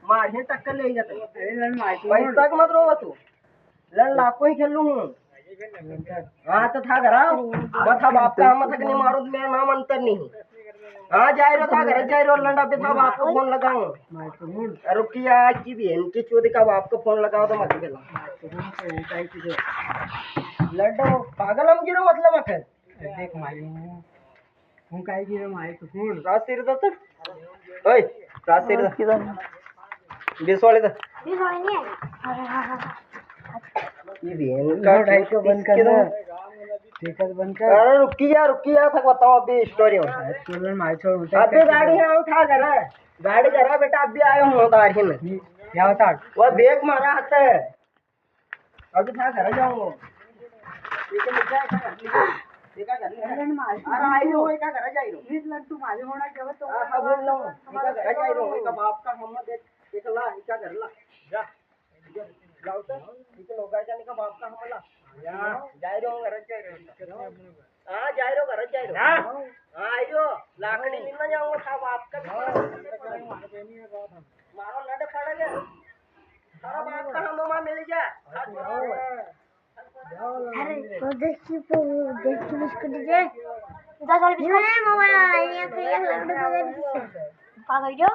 मारे टक्कर ले जाते पैसा का मत रोवा तू लड़ लाखों ही खेलूं हूँ हाँ तो था घरा बता बाप का हम तक नहीं मारो तो मेरा नाम अंतर नहीं हाँ जाए रो था घर जाए रो लंडा पे था बाप को फोन लगाऊं रुकिया की भी इनकी चोरी का बाप को फोन लगाओ तो मत बेला लड्डो पागल हम गिरो मतलब अखे देख मारी हूं काय गिरो मारी तो फोन रास्ते रे तो ओए रास्ते रे किधर 20 वाले तो 20 वाले नहीं है अरे हां ये भी इनका ढाई को बंद कर दो टिकट बंद कर अरे रुकिया था बताओ अभी स्टोरी हो चलन मार छोड़ अबे गाड़ी है उठा कर गाड़ी करा बेटा अभी आया हूं उधार ही में क्या होता वो ब्रेक मारा हाथ है अभी था घर जाऊंगा ठीक है मुझे देखा कर अरे आई हो का घर जाई रो प्लीज लड्डू मारे होना क्या तो हां बोल लो का घर जाई रो का बाप का हम देख ला का घर ला जा जाओ तो ठीक है लोगा जाने का बाप का हमला यार जाई रो घर जाई रो हां जाई रो घर जाई रो हां आइयो लाकड़ी लेना जाऊंगा था बाप का मारो लड़ पड़ गया सारा बाप का हम मिल जा अरे वो देखी मुझको दीजिए 10 वाले बिस्कुट मोबाइल वाला ये फिर लड्डू दे दीजिए का कर जो